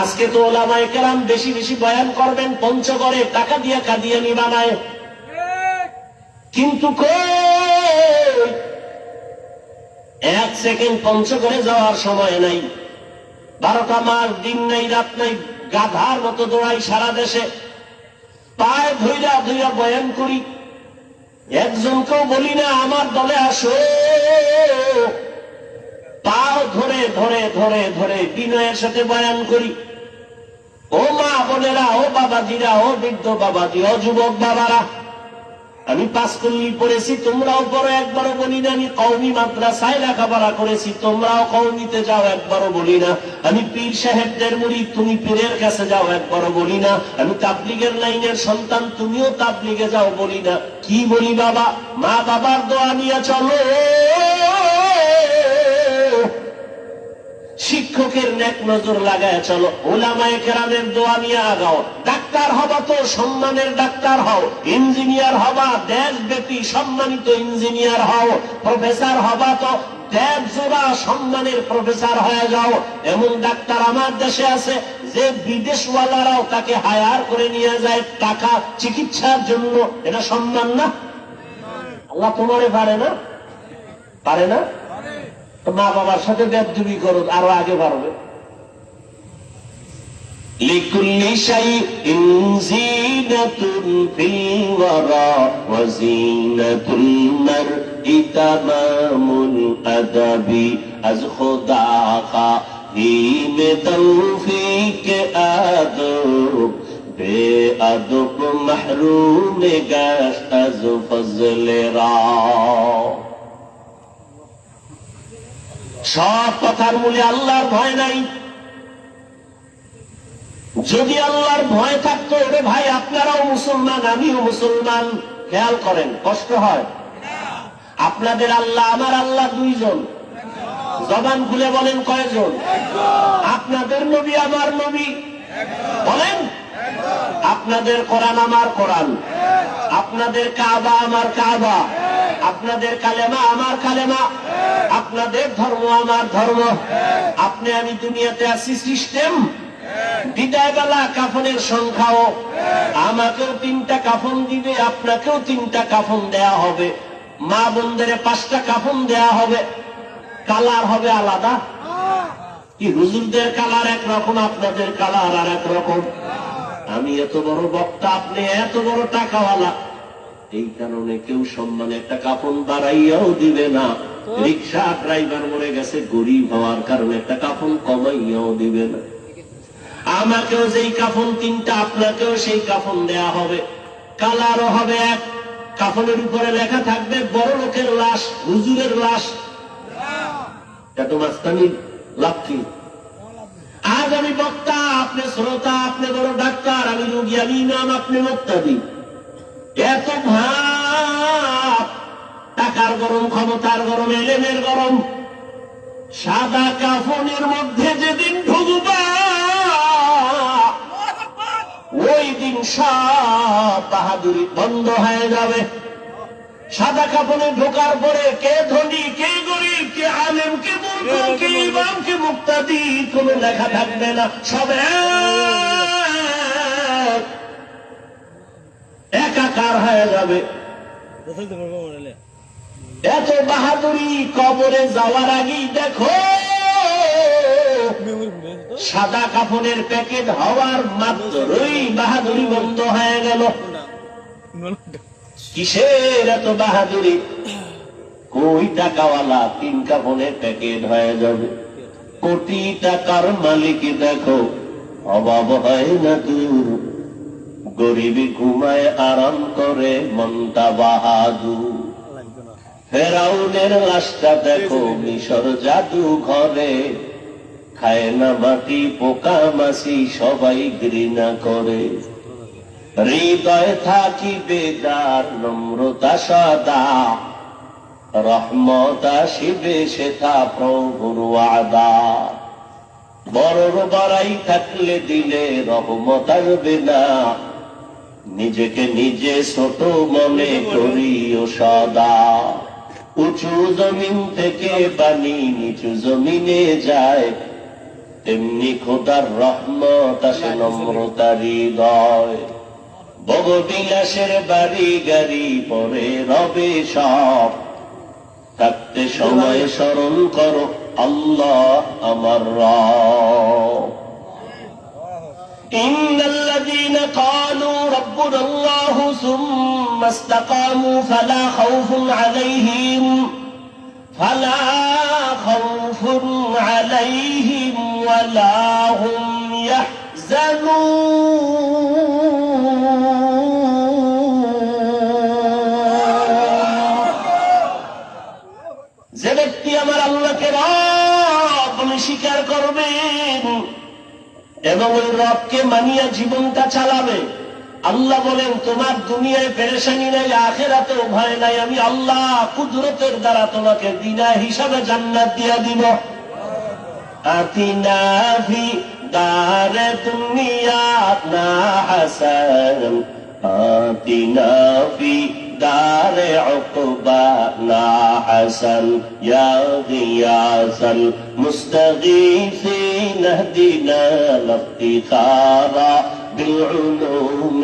আজকে তো ওলামায়ে কেরাম বেশি বেশি বয়ান করবেন, পঞ্চগড়ে টাকা দিয়ে কাদিয়ানি বানায়। কিন্তু এক সেকেন্ড পঞ্চগড়ে যাওয়ার সময় নাই, 12টা মাস দিন নাই রাত নাই, গাধার মতো দৌড়াই সারা দেশে, পায়ে ধইরা ধইরা বয়ান করি। একজনকেও বলি না আমার দলে আসো, পাও ধরে ধরে ধরে ধরে বিনয়ের সাথে বয়ান করি। ও মা বোনেরা, ও বাবাজিরা, ও বৃদ্ধ বাবাজি, ও যুবক বাবারা, আমি পাঁচকল্লি পড়েছি, তোমরাও পড়ো, একবারও বলি না। আমি কওমি মাদ্রাসায় লেখাপড়া করেছি, তোমরাও কওমিতে যাও, একবারও বলি না। আমি পীর সাহেবদের মুরিদ, তুমি পীরের কাছে যাও, একবারও বলি না। আমি তাবলিগের লাইনের সন্তান, তুমিও তাবলিগে যাও, বলি না। কি বলি বাবা? মা বাবার দোয়া নিয়ে চলো, শিক্ষকের নেক নজর লাগায় চলো, ওলামায়ে কেরামের দোয়া নিয়ে আগাও। ডাক্তার হবা তো সম্মানের ডাক্তার হও, ইঞ্জিনিয়ার হবা দেশব্যাপী সম্মানিত ইঞ্জিনিয়ার হও, প্রফেসর হবা তো দেব জোড়া সম্মানের প্রফেসর হয়ে যাও। এমন ডাক্তার আমার দেশে আছে যে বিদেশওয়ালারাও তাকে হায়ার করে নিয়ে যায় টাকা চিকিৎসার জন্য। এটা সম্মান না? আল্লাহ তোমারে পারে না? পারে না? মা বাবার সাথে বেদবি করো, আরো আগে বাড়বে। লিকুল্লি শাইইন যিনাতুন ফিল ওয়ারা ওয়া যিনাতুল মারই তামামুল আদাবি আজ খুদা খাহিম তৌফিক আদব বেআদব মাহরুম গাশ আজ ফজলে রা। সব কথার মূলে আল্লাহর ভয় নাই। যদি আল্লাহর ভয় থাকতো, ওরে ভাই আপনারাও মুসলমান, আমিও মুসলমান, খেয়াল করেন, কষ্ট হয়? আপনাদের আল্লাহ, আমার আল্লাহ দুইজন। জবান খুলে বলেন কয়জন? আপনাদের নবী আমার নবী বলেন। আপনাদের কোরআন আমার কোরআন, আপনাদের কাবা আমার কাবা, আপনাদের কালেমা আমার কালেমা, আপনাদের ধর্ম আমার ধর্ম। আপনি আমি দুনিয়াতে আছি সিস্টেম। বিদায় বেলা কাফনের সংখ্যাও, আমাকেও 3টা কাফন দিবে, আপনাকেও 3টা কাফন দেয়া হবে, মা বোনদের 5টা কাফন দেয়া হবে। কালার হবে আলাদা। কি হুজুরদের কালার একরকম, আপনাদের কালার আর একরকম। আমি এত বড় বক্তা, আপনি এত বড় টাকাওয়ালা, এই কারণে কেউ সম্মানে একটা কাফন বাড়াইয়াও দিবে না। রিক্সা ড্রাইভার মরে গেছে, গরিব হওয়ার কারণে একটা কাফন কমাইয়াও দিবে না। আমাকেও যেই কাফন 3টা, আপনাকেও সেই কাফন দেয়া হবে। কালারও হবে এক, কাফনের উপরে লেখা থাকবে বড় লোকের লাশ, হুজুরের লাশ। এত মাস্তানি লাভ কি? আজ আমি বক্তা, আপনি শ্রোতা, আপনি বড় ডাক্তার, আমি রোগী, আমি ইমাম, আপনি মুক্তাদি। এত ভাব, টাকার গরম, ক্ষমতার গরম, এলেমের গরম। সাদা কাফনের মধ্যে যেদিন ঢুকবা, ওই দিন সব বাহাদুরি বন্ধ হয়ে যাবে। সাদা কাফনে ঢোকার পরে কে ধনী, কে গরিব, কে আলেম, কে মূর্খ, কে ইমাম, কে মুক্তাদি, কোনো লেখা থাকবে না। সব একাকার হয়ে যাবে। এত বাহাদুরি কবরে যাওয়ার আগেই দেখো, সাদা কাফনের প্যাকেট হওয়ার মাত্রই বাহাদুরি বন্ধ হয়ে গেল। কিসের এত বাহাদুরি? কই টাকাওয়ালা 3 কাফনের প্যাকেট হয়ে যাবে। কোটি টাকার মালিক দেখো, অভাব হয় না দূর, গরিবী ঘুমায় আরাম করে মনটা বাহাদুর। ফেরাউনের লাশটা দেখো মিশর জাদু ঘরে, খায় না মাটি পোকা মাছি, সবাই ঘৃণা করে। হৃদয় থাকিবে যার নম্রতা সদা, রহমত আসিবে সেটা প্রভুর ওয়াদা। বড় বাড়াই থাকলে দিলে রহমত আসবে না, নিজেকে নিজে ছোট মনে করিও সদা। উঁচু জমিন থেকে পানি নিচু জমিনে যায়, তেমনি খোদার রহমত আসে নম্রতার হৃদয়। ভোগবিলাসের বাড়ি গাড়ি পরে রবে সব, থাকতে সময় স্মরণ করো আল্লাহ আমার রব। ইন্নাল্লাযীনা ক্বালু রাব্বুনাল্লাহু সুম্মা ইসতাকামু ফালা খাউফুন আলাইহিম ওয়ালা হুম ইয়াহজানুন। যে ব্যক্তি আমার আল্লাহকে রব বলে স্বীকার করবেন এবং ওই রবকে মানিয়া জীবনটা চালাবে, আল্লাহ বলেন তোমার দুনিয়ায় পেরেশানি নাই, আখিরাতেও ভয় নাই, আমি আল্লাহ কুদরতের দ্বারা তোমাকে বিনা হিসাবে জান্নাত দিয়া দিব। আতিনা ফি দারে দুনিয়ানা হাসান, আতিনা ফি দারে উকবানা হাসান, ইয়া গিয়াসাল মুস্তাগীসিন ইহদিনা লিফতিখারা بالعلوم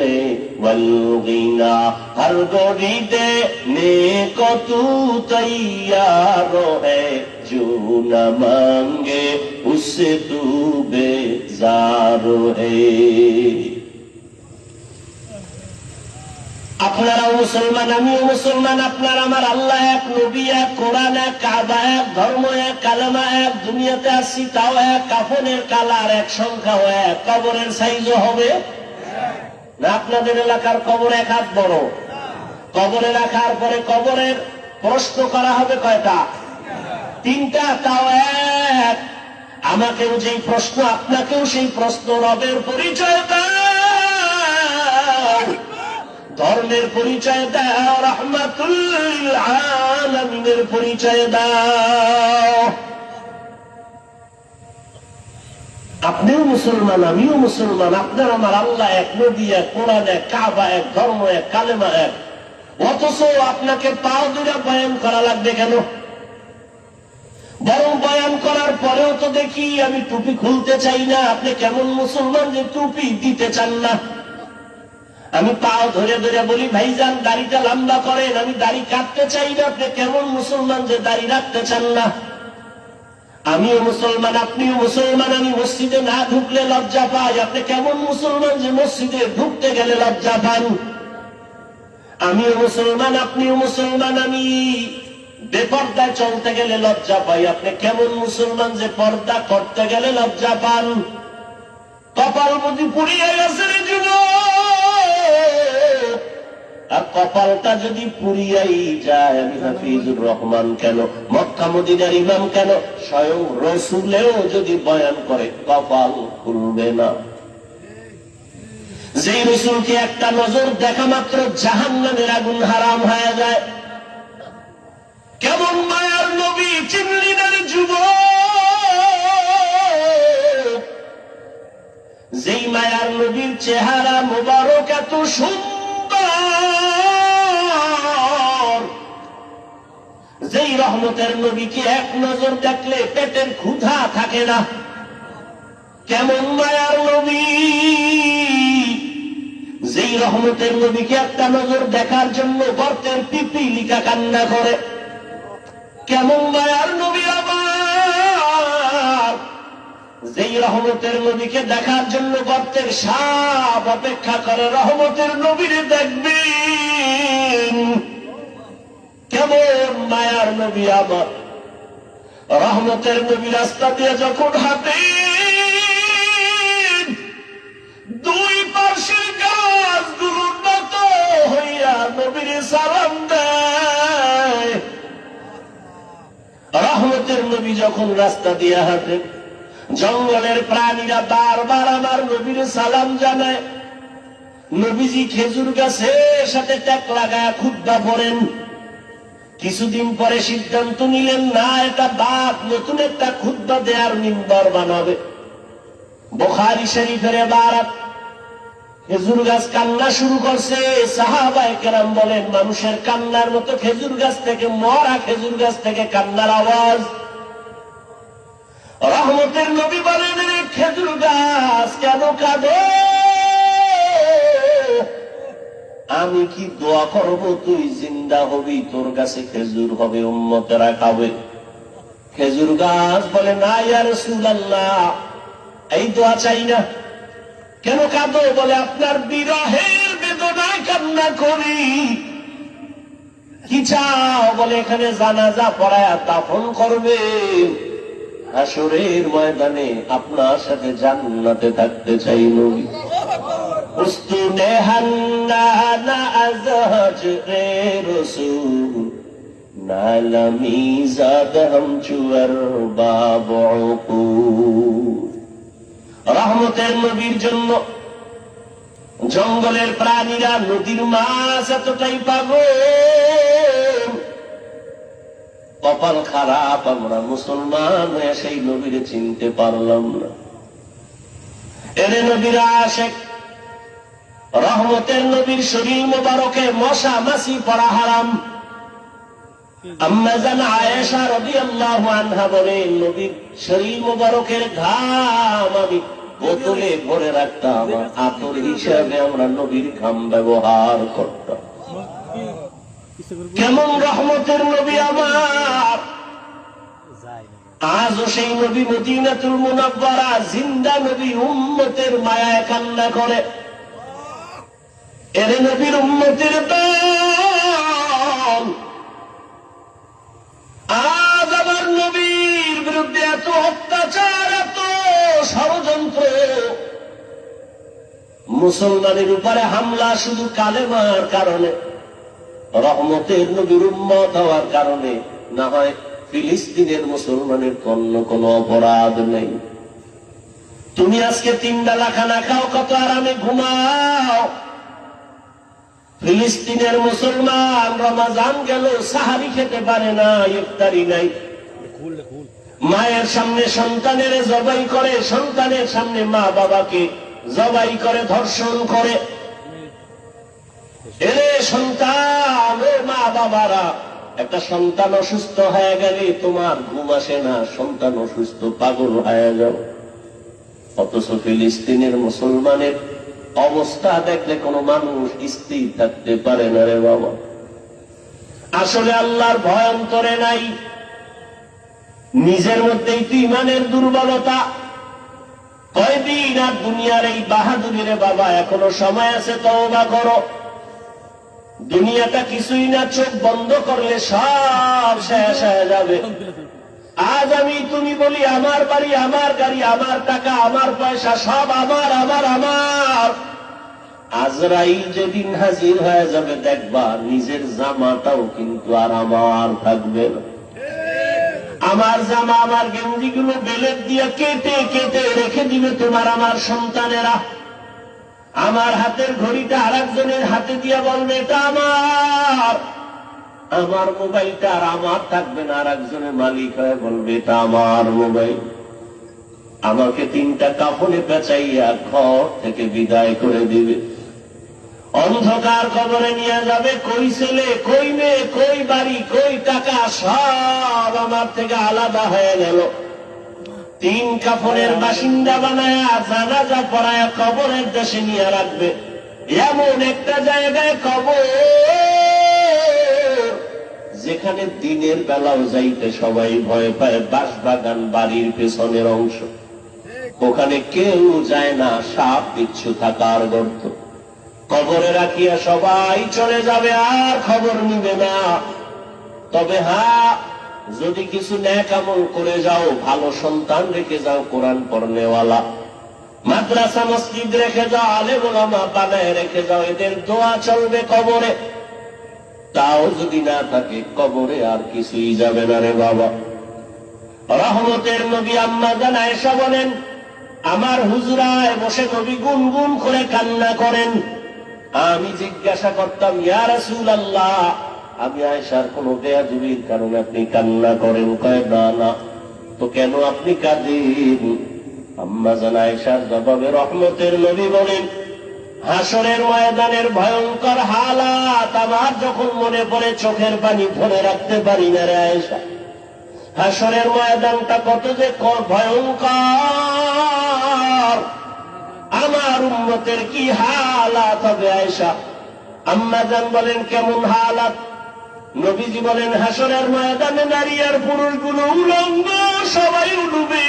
والغنى। ہر گوڑی دینے کو تو تیار ہے، جو نہ مانگے اس سے تو بیزار ہے۔ আপনারাও মুসলমান, আমিও মুসলমান, আপনার আমার আল্লাহ এক, নবী এক, কোরআন এক, কাবা এক, ধর্ম এক, কালেমা এক, দুনিয়াতে আসছি তাও এক, কাফনের কালার এক, সংখ্যাও এক, কবরের সাইজও হবে না। আপনাদের এলাকার কবর এক হাত বড়, কবরে রাখার পরে কবরের প্রশ্ন করা হবে কয়টা? তিনটা, তাও এক। আমাকেও যেই প্রশ্ন, আপনাকেও সেই প্রশ্ন। রবের পরিচয় দাও, ধর্মের পরিচয় দাও, রাহমাতুল আলামিনের পরিচয় দাও। আপনিও মুসলমান, আমিও মুসলমান, আপনার আমার আল্লাহ এক, নবী এক, কোরআন এক, কাবা এক, ধর্ম এক, কালেমা এক। অথচ আপনাকে পাও দুটা বয়ান করা লাগবে কেন? বরং বয়ান করার পরেও তো দেখি আমি টুপি খুলতে চাই না। আপনি কেমন মুসলমান যে টুপি দিতে চান না? আমি পাও ধরে ধরে বলি ভাইজান দাড়িটা লম্বা করেন, আমি দাড়ি কাটতে চাই না। আপনি কেমন মুসলমান যে দাড়ি রাখতে চান না? আমিও মুসলমান, আপনিও মুসলমান, আমি মসজিদে না ঢুকলে লজ্জা পাই। আপনি কেমন মুসলমান যে মসজিদে ঢুকতে গেলে লজ্জা পান? আমিও মুসলমান, আপনিও মুসলমান, আমি বেপর্দায় চলতে গেলে লজ্জা পাই। আপনি কেমন মুসলমান যে পর্দা করতে গেলে লজ্জা পান? কপাল বুঝি পুড়িয়ে গেছে রে যুবক। আর কপালটা যদি পুড়িয়াই যায়, আমি হাফিজুর রহমান কেন, মক্কা মদিনার ইমাম কেন, স্বয়ং রসুলেও যদি বয়ান করে কপাল খুলবে না। যে রসুলকে একটা নজর দেখা মাত্র জাহান্নামের আগুন হারাম হয়ে যায়, কেমন মায়ার নবী চিনলি না রে যুবক? যেই মায়ার নবীর চেহারা মোবারক এত সুন্দর, যেই রহমতের নবীকে এক নজর দেখলে পেটের ক্ষুধা থাকে না, কেমন মায়ার নবী? যেই রহমতের নবীকে একটা নজর দেখার জন্য গর্তের পিপিলিকা কান্না করে, কেমন মায়ার নবী আমার? যেই রহমতের নবীকে দেখার জন্য গর্তের সাপ অপেক্ষা করে, রহমতের নবীরে দেখবেন কেমন মায়ার নবী আমার? রহমতের নবী রাস্তা দিয়ে যখন হাঁটে, দুই পাশের গাছগুলো নত হইয়া নবীরে সালাম দেয়। রহমতের নবী যখন রাস্তা দিয়ে হাঁটে, জঙ্গলের প্রাণীরা বারবার আমার নবীর সালাম জানায়। নবীজি খেজুর গাছের সাথে ট্যাক লাগায় খুতবা পড়েন, কিছুদিন পরে সিদ্ধান্ত নিলেন, না, এটা বাদ, নতুন একটা খুতবা দেয়ার মিম্বার বানাবে। বুখারী শরীফের ইবারত, খেজুর গাছ কান্না শুরু করছে। সাহাবায়ে কেরাম বলেন, মানুষের কান্নার মতো খেজুর গাছ থেকে, মরা খেজুর গাছ থেকে কান্নার আওয়াজ। রহমতের নবী বলেন, রে খেজুর গাছ কেন কাঁদে? আমি কি দোয়া করব তুই জিন্দা হবি, তোর কাছে খেজুর হবে, উম্মতেরা খাবে। খেজুর গাছ বলে, না ইয়া রাসূলুল্লাহ, এই দোয়া চাই না। কেন কাঁদো? বলে, আপনার বিরহের বেদনায় কান্না করি। কি চাও? বলে, এখানে জানাজা পড়ায়া দাফন করবে, হাসরের ময়দানে আপনার সাথে জান্নাতে থাকতে চাই নবী। উস্তুনে হান্নানা আজহাজ রে রসূল, নালামি জাদ হামচুয়ার বাবুকু। রহমতের নবীর জন্য জঙ্গলের প্রাণীরা, নদীর মাছ এতটাই পাগল। কপাল খারাপ, আমরা মুসলমান হয়ে সেই নবীরে চিনতে পারলাম না। এরে নবীরা আশেক, রহমতের নবীর শরীর মোবারকে মশা মাছি পড়া হারাম। আম্মা জান আয়েশা রাদিয়াল্লাহু আনহা বলেন, নবীর শরীর মোবারকের ঘাম আমি বোতলে ভরে রাখতাম, আতর হিসাবে আমরা নবীর ঘাম ব্যবহার করতাম। কেমন রহমতের নবী আমার! আজও সেই নবী মদিনাতুল মুনাওয়ারা জিন্দা নবী, উম্মতের মায়ায় কান্না করে। এর নবীর উম্মতের দল আজ আমার নবীর বিরুদ্ধে এত অত্যাচার, এত ষড়যন্ত্র, মুসলমানের উপরে হামলা শুধু কালেমার কারণে, রহমতের নবীর উম্মত হওয়ার কারণে। না হয় ফিলিস্তিনের মুসলমানের অন্য কোন অপরাধ নেই। তুমি আজকে 3 বেলা খানা খাও, কত আরামে ঘুমাও। ফিলিস্তিনের মুসলমান রমাজান গেল, সাহারি খেতে পারে না, ইফতারি নাই। মায়ের সামনে সন্তানের জবাই করে, সন্তানের সামনে মা বাবাকে জবাই করে, ধর্ষণ করে। এরে সন্তান, ও মা বাবারা, একটা সন্তান অসুস্থ হয়ে গেলে তোমার ঘুম আসে না, সন্তান অসুস্থ, পাগল হয়ে যাও। অথচ ফিলিস্তিনের মুসলমানের অবস্থা দেখলে কোন মানুষ স্থির থাকতে পারে না রে বাবা। আসলে আল্লাহর ভয় অন্তরে নাই, নিজের মধ্যেই তো ইমানের দুর্বলতা। কয়দিন আর দুনিয়ার এই বাহাদুরি রে বাবা, এখনো সময় আছে, তওবা করো। দুনিয়াটা কিছুই না, চোখ বন্ধ করলে সব শেষ হয়ে যাবে। আজ আমি তুমি বলি, আমার বাড়ি, আমার গাড়ি, আমার টাকা, আমার পয়সা, সব আমার আমার আমার। আজরাইল যেদিন হাজির হয়ে যাবে, দেখবা নিজের জামাটাও কিন্তু আর আমার থাকবে না। আমার জামা, আমার গেঞ্জিগুলো বেলেট দিয়ে কেটে কেটে রেখে দিবে তোমার আমার সন্তানেরা। আমার হাতের ঘড়িটা আরেকজনের হাতে দিয়ে বলবে এটা আমার। আমার মোবাইলটা আর আমার থাকবে না, আরেকজনের মালিক হয়ে বলবে এটা আমার মোবাইল। আমাকে 3টা কাফনে পেঁচাইয়া ঘর থেকে বিদায় করে দিবে। অন্ধকার কবরে নিয়ে যাবে। কই ছেলে, কই মেয়ে, কই বাড়ি, কই টাকা, সব আমার থেকে আলাদা হয়ে গেল। 3 কাফনের বাসিন্দা বানায়া জানাজা পড়ায়া কবরের দেশে নিয়ে রাখবে। এমন একটা জায়গায় কবর, যেখানে দিনের বেলাও যাইতে সবাই ভয় পায়। বাঁশবাগান বাড়ির পেছনের অংশ, ওখানে কেউ যায় না, সাপ বিচ্ছু থাকার গর্ত। কবরে রাখিয়া সবাই চলে যাবে, আর খবর নিবে না। তবে হ্যাঁ, যদি কিছু নেক আমল করে যাও, ভালো সন্তান রেখে যাও, কোরআন পড়নেওয়ালা, মাদ্রাসা মসজিদ রেখে যাও, আলেম ওলামা বানায় রেখে যাও, এদের দোয়া চলবে কবরে। তাও যদি না থাকে, কবরে আর কিছুই যাবে না রে বাবা। রহমতের নবী আম্মা জান আয়েশা বলেন, আমার হুজরায় বসে নবী গুনগুন করে কান্না করেন। আমি জিজ্ঞাসা করতাম, ইয়া রাসূলুল্লাহ, আমি আয়েশার কোন বেয়াদবির কারণে আপনি কান্না করেন? কয় না না। তো কেন আপনি কাঁদেন? আম্মা জান আয়েশার জবাবে রহমতের নবী বলেন, হাসরের ময়দানের ভয়ঙ্কর হালাত আমার যখন মনে পড়ে চোখের পানি ধরে রাখতে পারি না রে আয়েশা। হাসরের ময়দানটা কত যে ভয়ঙ্কর, আমার উম্মতের কি হালাত হবে আয়েশা। আম্মা জান বলেন, কেমন হালাত? নবীজি বলেন, হাসরের ময়দানে নারী আর পুরুষগুলো উলঙ্গ, সবাই উলুবে।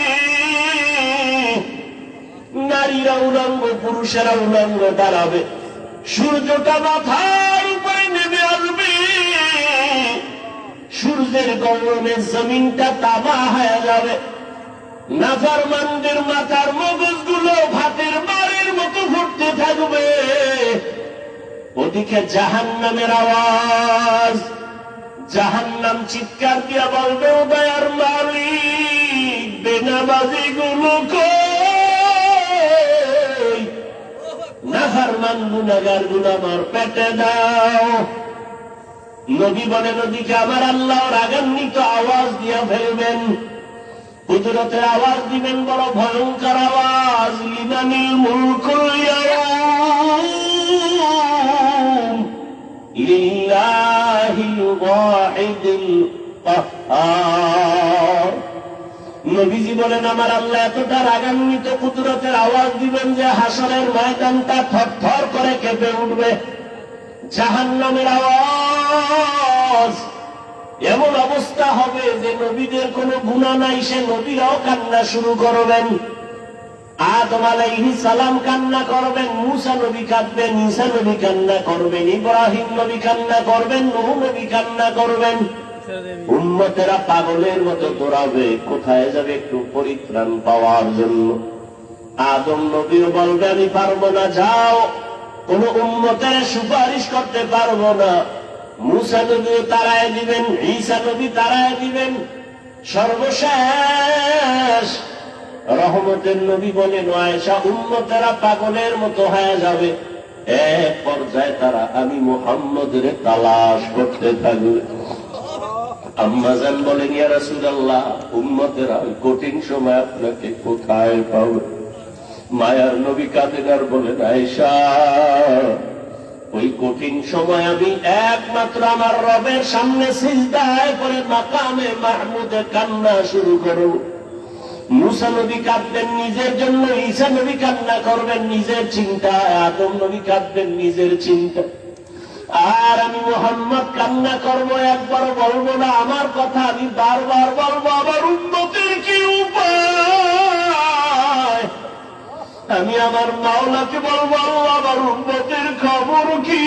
নারীরা উলঙ্গ, পুরুষেরা উলঙ্গ দাঁড়াবে। সূর্যটা মাথার উপরে নেমে আসবে, সূর্যের গরমে জমিনটা তামা হয়ে যাবে। নাফরমানদের মাথার মগজগুলো ভাতের মারের মতো ফুটতে থাকবে। ওদিকে জাহান্নামের আওয়াজ, জাহান্নাম চিৎকার দিয়া বলবে, ও দয়ার মালিক, বেনামাজি গুলো কই, নাফরমান গুনাহগার গুলো আমার পেটে দাও। নবী বলেন, ওদিকে আমার আল্লাহ রাগান্বিত আওয়াজ দিয়া ফেলবেন, কুদরতের আওয়াজ দিবেন, বড় ভয়ঙ্কর আওয়াজ, লিমানিল মুলকুল ইয়াউম লিল্লাহিল ওয়াহিদিল কাহ্হার। নবীজি বলেন, আমার আল্লাহ এতটা রাগান্বিত কুদরতের আওয়াজ দিবেন যে হাসরের ময়দানটা থরথর করে কেঁপে উঠবে। জাহান্নামের আওয়াজ, এমন অবস্থা হবে যে নবীদের কোনো গুনাহ নাই, সে নবীরাও কান্না শুরু করবেন। আদম আলাইহিস সালাম কান্না করবেন, মূসা নবী কাঁদবেন, ঈসা নবী কান্না করবেন, ইব্রাহিম নবী কান্না করবেন, নূহ নবী কান্না করবেন। উম্মতেরা পাগলের মতো দৌড়াবে, কোথায় যাবে একটু পরিত্রাণ পাওয়ার জন্য। আদম নবীও বলবে, আমি পারবো না, যাও। কোন উম্মতের সুপারিশ করতে পারবো না। মূসা নবীও তাড়ায় দিবেন, ঈসা নবী তাড়ায় দিবেন। সর্বশেষ রহমতের নবী বলেন, আয়েশা, উম্মতেরা পাগলের মতো হয়ে যাবে। এক পর্যায়ে তারা আমি মুহাম্মদের তালাশ করতে থাকবে। আম্মা জান বলেন, ইয়া রাসূলুল্লাহ, উম্মতেরা ওই কঠিন সময় আপনাকে কোথায় পাবে? মায়ার নবী কাঁদেন আর বলেন, আয়েশা, ওই কঠিন সময় আমি একমাত্র আমার রবের সামনে সিজদায় পড়ে মাকামে মাহমুদে কান্না শুরু করব। মূসা নবী কাঁদবেন নিজের জন্য, ঈসা নবী কান্না করবেন নিজের চিন্তায়, আদম নবী কাঁদবেন নিজের চিন্তা। আর আমি মুহাম্মদ কান্না করব, একবার বলবো না আমার কথা, আমি বারবার বলবো, আমার উম্মতের কি উপায়? আমি আমার মাওলাকে বলবো, আমার উম্মতের খবর কি?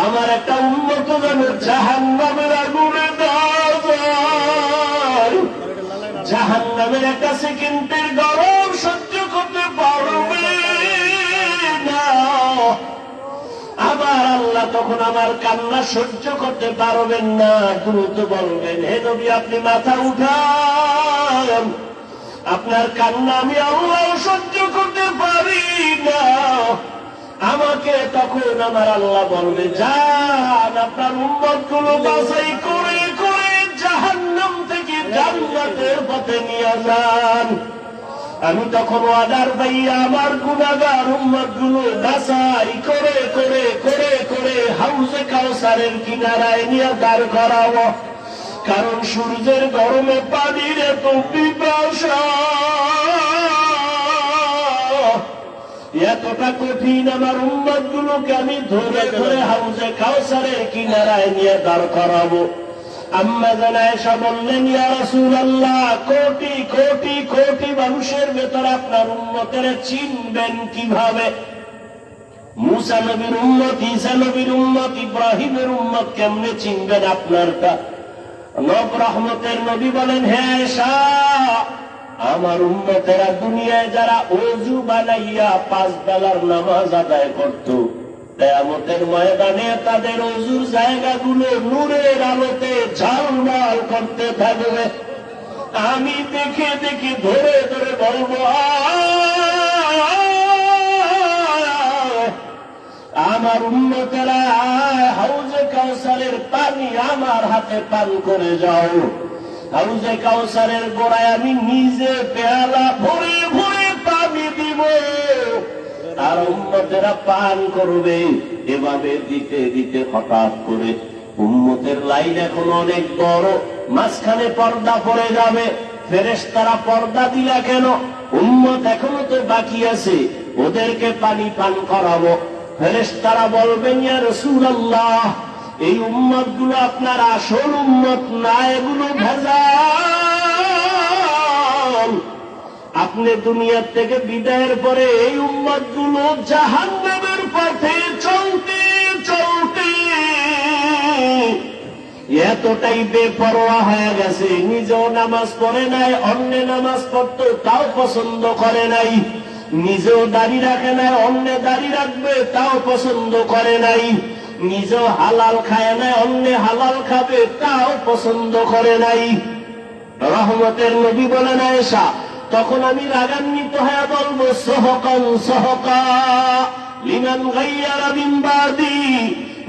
আমার একটা উম্মত যেন জাহান্নামের আগুনে দেওয়া যায়, জাহান্নামের একটা সেকেন্ডের গরম সহ্য করতে পারবে না। আবার আল্লাহ তখন আমার কান্না সহ্য করতে পারবেন না, দ্রুত বলবেন, হে নবী, আপনি মাথা উঠান, আপনার কান্না আমি আল্লাহ সহ্য করতে পারি না। আমাকে তখন আমার আল্লাহ বলবে, যান, আপনার উম্মতগুলো বাছাই করে করে জাহান্নাম থেকে জান্নাতের পথে নিয়ে যান। আমি তখন অর্ডার পাইয়া আমার গুনাহগার উম্মতগুলো বাছাই করে করে করে করে হাউজে কাউসারের কিনারায় নিয়ে দাঁড় করাবো। কারণ সূর্যের গরমে পানির এত পিপাসা, এতটা কঠিন, আমার উম্মতগুলোকে আমি ধরে ধরে হাউজে কাউসারের কিনারায় নিয়ে দাঁড় করাবো। আম্মা জান আয়েশা বললেন, ইয়া রাসূলুল্লাহ, কোটি কোটি কোটি মানুষের ভেতর আপনার উম্মতের চিনবেন কিভাবে? মূসা নবীর উম্মত, ঈসা নবীর উম্মত, ইব্রাহিমের উম্মত কেমনে চিনবেন আপনারটা? নব রহমতের নবী বলেন, হে আয়েশা, আমার উম্মতেরা দুনিয়ায় যারা ওযু বানাইয়া 5 বেলার নামাজ আদায় করত, কিয়ামতের ময়দানে তাদের ওযুর জায়গাগুলো নূরের আলোতে ঝলমল করতে থাকবে। আমি দেখে দেখে ধরে ধরে বলবো, আমার উম্মতেরা হাউজে কাউসারের পানি আমার হাতে পান করে যাও। হাউজে কাউসারের গোড়ায় আমি নিজে পেয়ালা ভরে ভরে পানি দিব, আর উম্মতেরা পান করবে। এভাবে দিতে দিতে হঠাৎ করে উম্মতের লাইন এখন অনেক বড়, মাঝখানে পর্দা পড়ে যাবে। ফেরেশতারা পর্দা দিলা কেন? উম্মত এখনো তো বাকি আছে, ওদেরকে পানি পান করাবো। ফেরেশতারা বলবেন, ইয়া রাসূলুল্লাহ, এই উম্মত গুলো আপনার আসল উম্মত না, এগুলো ভেজাল। আপনি দুনিয়ার থেকে বিদায়ের পরে এই উম্মত গুলো জাহান্নামের পথে চলতে চলতে এতটাই বেপরোয়া হয়ে গেছে, নিজেও নামাজ পড়ে নাই, অন্য নামাজ পড়তো তাও পছন্দ করে নাই, নিজেও দাড়ি রাখে নাই, অন্য দাড়ি রাখবে তাও পছন্দ করে নাই, নিজেও হালাল খায় নাই, অন্য হালাল খাবে তাও পছন্দ করে নাই। রহমতের নবী বলেন আয়েশা, তখন আমি রাগান্বিত হয়ে বলবো, সহকান সহকা লিমান গায়্যারা মিন বাদি।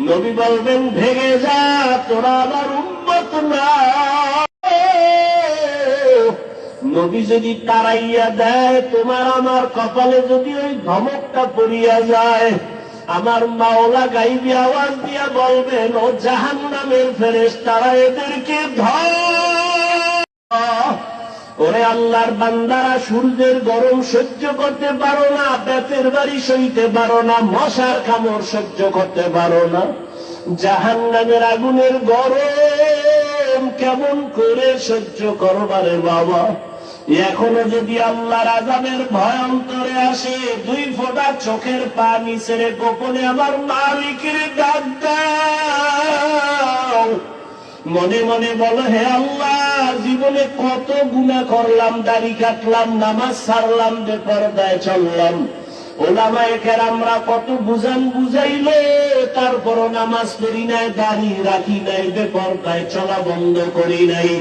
নবী বলবেন, ভেগে যা, তোরা আমার উম্মত না। নবী যদি তাড়াইয়া দেয়, তোমার আমার কপালে যদি ওই ধমকটা পড়িয়া যায়, আমার মাওলা গাইবি আওয়াজ দিয়া বলবেন, ও জাহান্নামের ফেরেশতারা এদেরকে ধর। ওরে আল্লাহর বান্দারা, সূর্যের গরম সহ্য করতে পারো না, পেটের বাড়ি সইতে পারো না, মশার কামড় সহ্য করতে পারো না, জাহান্নামের আগুনের গরম কেমন করে সহ্য করবারে বাবা? এখনো যদি আল্লাহর আযাবের ভয় অন্তরে আসে, 2 ফোঁটা চোখের পানি ছেড়ে গোপনে আমার মালিকের ডাক দাও। মনে মনে বলো, হে আল্লাহ, জীবনে কত গুনাহ করলাম, দাড়ি কাটলাম, নামাজ ছাড়লাম, বেপরদায় চললাম, ওলামায়ে কেরামরা কত বুঝাইলো, তারপরও নামাজ পড়ি নাই, দাড়ি রাখি নাই, বেপরদায় চলা বন্ধ করি নাই।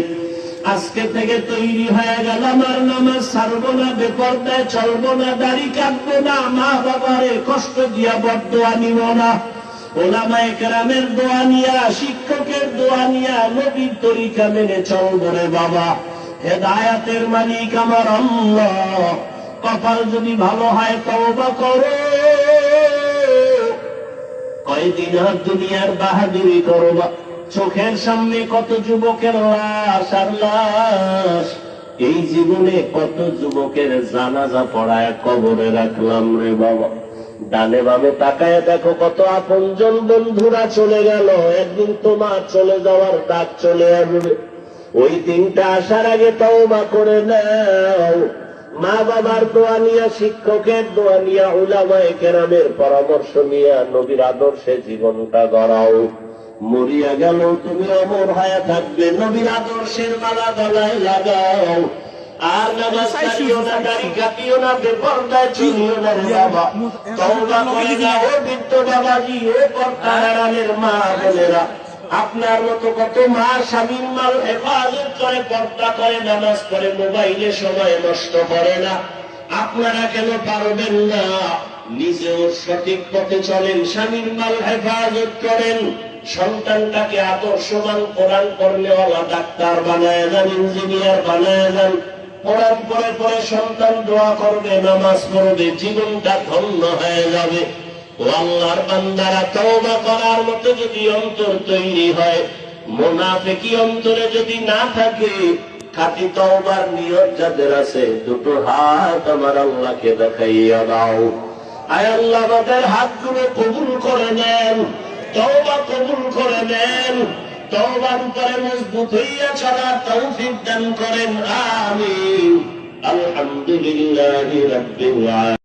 আজকে থেকে তৈরি হয়ে গেলাম, আর নামাজ ছাড়বো না, বেপরদায় চলবো না, দাড়ি কাটবো না, মা বাবারে কষ্ট দিয়া বদদোয়া নিব না, ওলামায়ে কেরামের দোয়া নিয়া, শিক্ষকের দোয়া নিয়া, নবীর তরিকা মেনে চলবো রে বাবা। হেদায়েতের মালিক আমার আল্লাহ। কপাল যদি ভালো হয় তওবা করো, কয়দিন আর দুনিয়ার বাহাদুরি করবা। চোখের সামনে কত যুবকের লাশ আর লাশ, এই জীবনে কত যুবকের জানাজা পড়ায় কবরে রাখলাম রে বাবা। ডানে বামে তাকায় দেখো, কত আপনজন বন্ধুরা চলে গেল, একদিন তোমার চলে যাওয়ার ডাক চলে আসবে। ওই দিনটা আসার আগে তওবা করে নাও। মা বাবার দোয়া নিয়া, শিক্ষকের দোয়া নিয়া, উলামায়ে কেরামের পরামর্শ নিয়া, নবীর আদর্শে জীবনটা গড়াও। মরিয়া গেল তুমি অমর হয়ে থাকবে, নবীর আদর্শের মালা গলায় লাগাও। আর নামাজ ছাড়িও না, দাড়ি কাটিও না, বেপরদায় চলিও না রে বাবা। তওবা করে নাও ও বৃদ্ধ বাবাজি, ও পর্দার মা বোনেরা। আপনার মতো কত মা স্বামীর মাল হেফাজত করে, পর্দা করে, নামাজ পড়ে, মোবাইলে সময় নষ্ট করে না। আপনারা কেন পারবেন না? নিজেও সঠিক পথে চলেন, স্বামীর মাল হেফাজত করেন, সন্তানটাকে আদর্শবান, কোরআন পড়নেওয়ালা ডাক্তার বানায় যান, ইঞ্জিনিয়ার বানায় যান। পড়ার পরে পরে সন্তান দোয়া করবে, নামাজ পড়বে, জীবনটা ধন্য হয়ে যাবে। ও আল্লাহর বান্দারা, তওবা করার মতো যদি অন্তর তৈরি হয়, মুনাফিকি অন্তরে যদি না থাকে, খাঁটি তওবার নিয়ত যাদের আছে, 2 হাত আমার আল্লাহকে দেখাইয়া দাও। আয় আল্লাহ, আমাদের হাতগুলো কবুল করে নেন, তওবা কবুল করে নেন, তওবার উপরে মজবুত হইয়া চলার তৌফিক দান করেন। আমিন। আলহামদুলিল্লাহি রাব্বিল আলামিন।